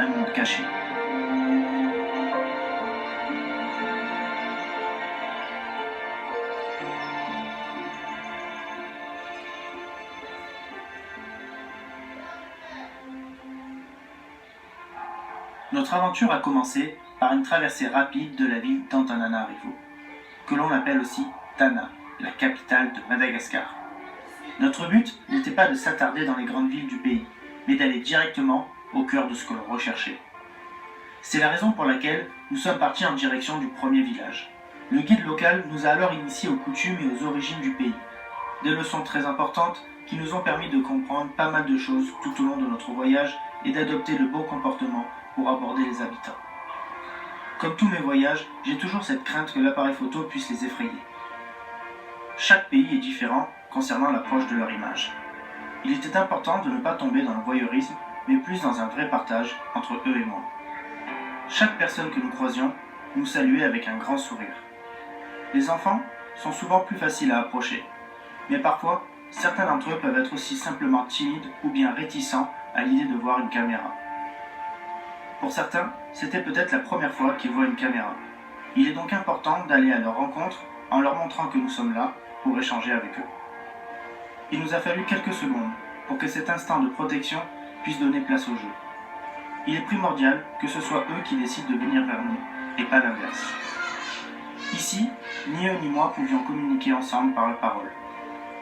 un monde caché. Notre aventure a commencé par une traversée rapide de la ville d'Antananarivo, que l'on appelle aussi Tana, la capitale de Madagascar. Notre but n'était pas de s'attarder dans les grandes villes du pays, mais d'aller directement au cœur de ce que l'on recherchait. C'est la raison pour laquelle nous sommes partis en direction du premier village. Le guide local nous a alors initiés aux coutumes et aux origines du pays. Des leçons très importantes qui nous ont permis de comprendre pas mal de choses tout au long de notre voyage et d'adopter le bon comportement pour aborder les habitants. Comme tous mes voyages, j'ai toujours cette crainte que l'appareil photo puisse les effrayer. Chaque pays est différent concernant l'approche de leur image. Il était important de ne pas tomber dans le voyeurisme, mais plus dans un vrai partage entre eux et moi. Chaque personne que nous croisions nous saluait avec un grand sourire. Les enfants sont souvent plus faciles à approcher, mais parfois, certains d'entre eux peuvent être aussi simplement timides ou bien réticents à l'idée de voir une caméra. Pour certains, c'était peut-être la première fois qu'ils voient une caméra. Il est donc important d'aller à leur rencontre en leur montrant que nous sommes là pour échanger avec eux. Il nous a fallu quelques secondes pour que cet instant de protection puisse donner place au jeu. Il est primordial que ce soit eux qui décident de venir vers nous, et pas l'inverse. Ici, ni eux ni moi pouvions communiquer ensemble par la parole.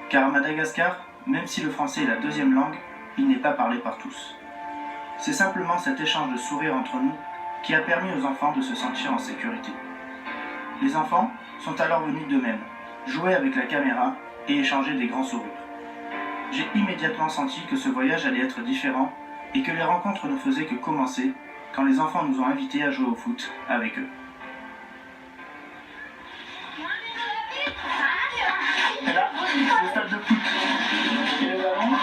Car à Madagascar, même si le français est la deuxième langue, il n'est pas parlé par tous. C'est simplement cet échange de sourires entre nous qui a permis aux enfants de se sentir en sécurité. Les enfants sont alors venus d'eux-mêmes, jouer avec la caméra et échanger des grands sourires. J'ai immédiatement senti que ce voyage allait être différent et que les rencontres ne faisaient que commencer quand les enfants nous ont invités à jouer au foot avec eux. Et là, le stade de foot. Et le ballon.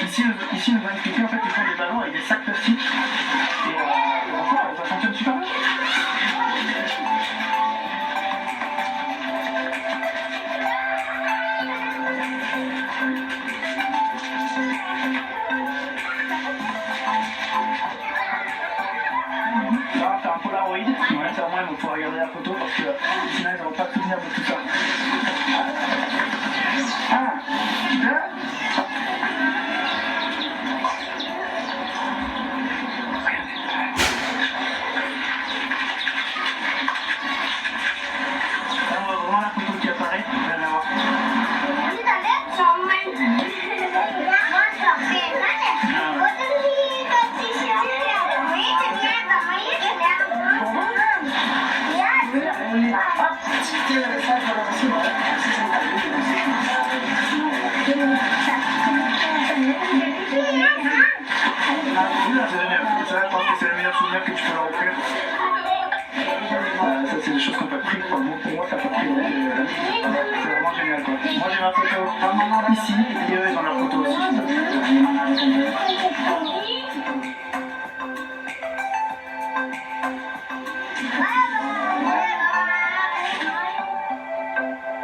Ici, on va expliquer en fait, ils font des ballons avec des sacs plastiques. Et ça fonctionne super bien. Là, on va faire un Polaroid. Ouais, c'est au moins, ils vont pouvoir regarder la photo parce que sinon, ils n'auront pas de souvenir de tout ça. Ah, super. C'est le meilleur souvenir que tu peux leur offrir. Ça, c'est des choses qu'on peut prier pour moi. Pour moi, ça peut prier. C'est vraiment génial, quoi. Moi, j'ai ma photo ici, et eux, ils ont leur photo aussi.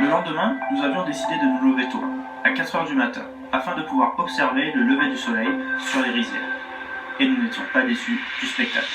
Le lendemain, nous avions décidé de nous lever tôt, à 4 h du matin, afin de pouvoir observer le lever du soleil sur les rizières. Et nous n'étions pas déçus du spectacle.